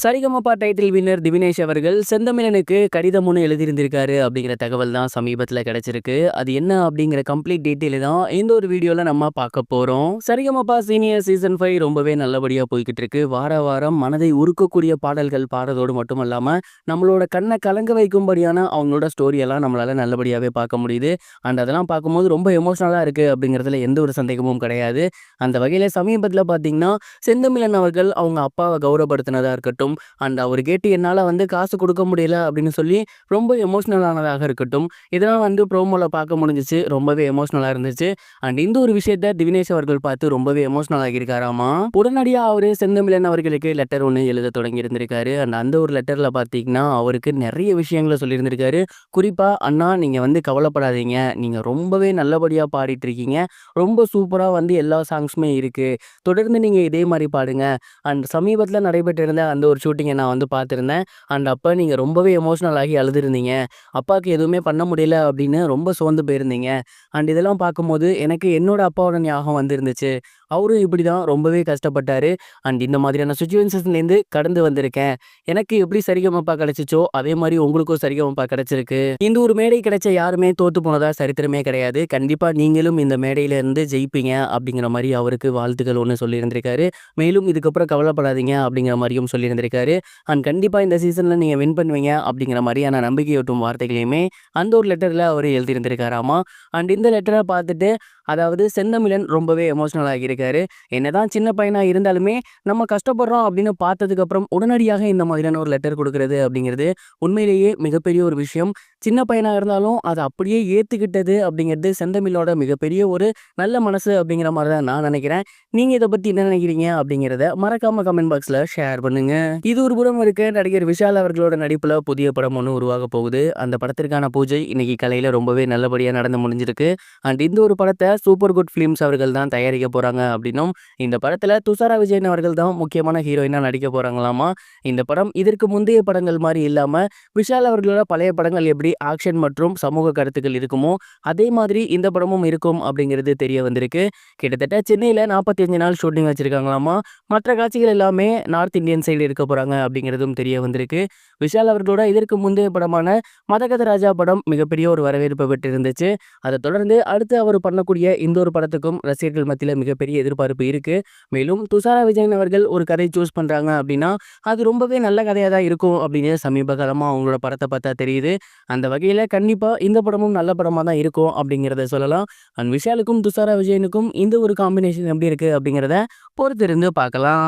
Sa Re Ga Ma Pa title winner Divinesh அவர்கள் செந்தமிழனுக்கு கடிதம் ஒன்று எழுதியிருந்திருக்காரு அப்படிங்கிற தகவல் தான் சமீபத்தில் கிடைச்சிருக்கு. அது என்ன அப்படிங்கிற கம்ப்ளீட் டீட்டெயில் தான் இந்த ஒரு வீடியோவில் நம்ம பார்க்க போகிறோம். சரிகமபா சீனியர் சீசன் 5 ரொம்பவே நல்லபடியாக போய்கிட்டு இருக்கு. வார வாரம் மனதை உருக்கக்கூடிய பாடல்கள் பாடுறதோடு மட்டும் இல்லாமல் நம்மளோட கண்ணை கலங்க வைக்கும்படியான அவங்களோட ஸ்டோரியெல்லாம் நம்மளால் நல்லபடியாகவே பார்க்க முடியுது. அண்ட் அதெல்லாம் பார்க்கும்போது ரொம்ப எமோஷனலாக இருக்குது அப்படிங்கிறதுல எந்த ஒரு சந்தேகமும் கிடையாது. அந்த வகையில் சமீபத்தில் பார்த்தீங்கன்னா செந்தமிழன் அவர்கள் அவங்க அப்பாவை கௌரவப்படுத்தினதாக இருக்கட்டும், அண்ட் அவர் கேட்டு என்னால் காசு கொடுக்க முடியல அப்படின்னு சொல்லி ரொம்ப எமோஷ்னலானதாக இருக்கட்டும், இதெல்லாம் ப்ரோமோவில் பார்க்க முடிஞ்சிச்சு. ரொம்பவே எமோஷ்னலாக இருந்துச்சு. அண்ட் இந்த ஒரு விஷயத்த திவினேஷ் அவர்கள் பார்த்து ரொம்பவே எமோஷ்னல் ஆகியிருக்காராமா. உடனடியாக அவர் செந்தமிழன் அவர்களுக்கு லெட்டர் ஒன்று எழுத தொடங்கி இருந்திருக்காரு. அண்ட் அந்த ஒரு லெட்டரில் பார்த்தீங்கன்னா அவருக்கு நிறைய விஷயங்களை சொல்லியிருந்திருக்காரு. குறிப்பாக, அண்ணா நீங்கள் கவலைப்படாதீங்க, நீங்கள் ரொம்பவே நல்லபடியாக பாடிட்டு இருக்கீங்க, ரொம்ப சூப்பராக எல்லா சாங்ஸுமே இருக்குது, தொடர்ந்து நீங்கள் இதே மாதிரி பாடுங்க. அண்ட் சமீபத்தில் நடைபெற்றிருந்த அந்த ஒரு ஷூட்டிங்கை நான் பார்த்துருந்தேன். அண்ட் அப்போ நீங்கள் ரொம்பவே எமோஷ்னல் ஆகி அழுதுருந்தீங்க, அப்பாவுக்கு எதுவுமே பண்ண முடியல அப்படின்னு ரொம்ப சோர்ந்து போயிருந்தீங்க. அண்ட் இதெல்லாம் பார்க்கும்போது எனக்கு என்னோட அப்பாவோட ஞாபகம் வந்துருந்துச்சு. அவரும் இப்படி தான் ரொம்பவே கஷ்டப்பட்டார். அண்ட் இந்த மாதிரியான சுச்சுவேஷன்ஸ்லேருந்து கடந்து வந்திருக்கேன். எனக்கு எப்படி சரிகமப்பா கிடச்சிச்சோ அதே மாதிரி உங்களுக்கும் சரிகமப்பா கிடச்சிருக்கு. இந்த ஒரு மேடை கிடைச்ச யாருமே தோற்று போனதா சரித்திரமே கிடையாது. கண்டிப்பாக நீங்களும் இந்த மேடையிலேருந்து ஜெயிப்பீங்க அப்படிங்கிற மாதிரி அவருக்கு வாழ்த்துக்கள் ஒன்று சொல்லியிருந்திருக்காரு. மேலும் இதுக்கப்புறம் கவலைப்படாதீங்க அப்படிங்கிற மாதிரியும் சொல்லியிருந்திருக்காரு. அண்ட் கண்டிப்பாக இந்த சீசனில் நீங்கள் வின் பண்ணுவீங்க அப்படிங்கிற மாதிரியான நம்பிக்கையூட்டும் வார்த்தைகளையுமே அந்த ஒரு லெட்டரில் அவர் எழுதியிருந்திருக்காராமா. அண்ட் இந்த லெட்டரை பார்த்துட்டு அதாவது செந்தமிழன் ரொம்பவே எமோஷ்னல் ஆகியிருக்காரு. என்னதான் சின்ன பையனாக இருந்தாலுமே நம்ம கஷ்டப்படுறோம் அப்படின்னு பார்த்ததுக்கப்புறம் உடனடியாக இந்த மாதிரியான ஒரு லெட்டர் கொடுக்கறது அப்படிங்கிறது உண்மையிலேயே மிகப்பெரிய ஒரு விஷயம். சின்ன பையனாக இருந்தாலும் அதை அப்படியே ஏற்றுக்கிட்டது அப்படிங்கிறது செந்தமிழோட மிகப்பெரிய ஒரு நல்ல மனசு அப்படிங்கிற மாதிரி தான் நான் நினைக்கிறேன். நீங்கள் இதை பற்றி என்ன நினைக்கிறீங்க அப்படிங்கிறத மறக்காம கமெண்ட் பாக்ஸில் ஷேர் பண்ணுங்க. இது ஒரு புறம் இருக்க, நடிகர் விஷால் அவர்களோட நடிப்பில் புதிய படம் ஒன்று உருவாக போகுது. அந்த படத்திற்கான பூஜை இன்னைக்கு காலையில் ரொம்பவே நல்லபடியாக நடந்து முடிஞ்சிருக்கு. அண்ட் இந்த ஒரு படத்தை சூப்பர் குட் ஃபிலிம்ஸ் அவர்கள் தான் தயாரிக்க போகிறாங்க அப்படின்னும், இந்த படத்தில் துஷாரா விஜயன் அவர்கள் தான் முக்கியமான ஹீரோயினாக நடிக்க போகிறாங்களாமா. இந்த படம் இதற்கு முந்தைய படங்கள் மாதிரி இல்லாமல் விஷால் அவர்களோட பழைய படங்கள் எப்படி ஆக்ஷன் மற்றும் சமூக கருத்துக்கள் இருக்குமோ அதே மாதிரி இந்த படமும் இருக்கும் அப்படிங்கிறது தெரிய வந்திருக்கு. கிட்டத்தட்ட சென்னையில் 45 நாள் ஷூட்டிங் வச்சிருக்காங்களாமா. மற்ற காட்சிகள் எல்லாமே நார்த் இந்தியன் சைடு இருக்க போகிறாங்க அப்படிங்கிறதும் தெரிய வந்திருக்கு. விஷால் அவர்களோட இதற்கு முந்தைய படமான மதகத ராஜா படம் மிகப்பெரிய ஒரு வரவேற்பை பெற்று இருந்துச்சு. அதை தொடர்ந்து அடுத்து அவர் பண்ணக்கூடிய இந்த ஒரு படத்துக்கும் ரசிகர்கள் மத்தியில் மிகப்பெரிய எதிர்பார்ப்பு இருக்கு. மேலும் துஷாரா விஜயன் அவர்கள் ஒரு கதை சூஸ் பண்றாங்க அப்படின்னா அது ரொம்பவே நல்ல கதையாக தான் இருக்கும் அப்படின்னு சமீப காலமாக அவங்களோட படத்தை பார்த்தா தெரியுது. அந்த வகையில் கண்டிப்பாக இந்த படமும் நல்ல படமாக தான் இருக்கும் அப்படிங்கிறத சொல்லலாம். அண்ட் விஷாலுக்கும் துஷாரா விஜயனுக்கும் இந்த ஒரு காம்பினேஷன் எப்படி இருக்கு அப்படிங்கிறத பொறுத்திருந்து பார்க்கலாம்.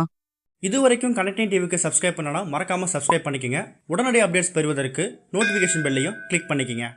இதுவரைக்கும் கனெக்டிங் டிவிக்கு சப்ஸ்கிரைப் பண்ணனா மறக்காமல் சப்ஸ்கிரைப் பண்ணிக்கங்க. உடனடி அப்டேட்ஸ் பெறுவதற்கு நோட்டிஃபிகேஷன் பெல்லையும் கிளிக் பண்ணிக்கங்க.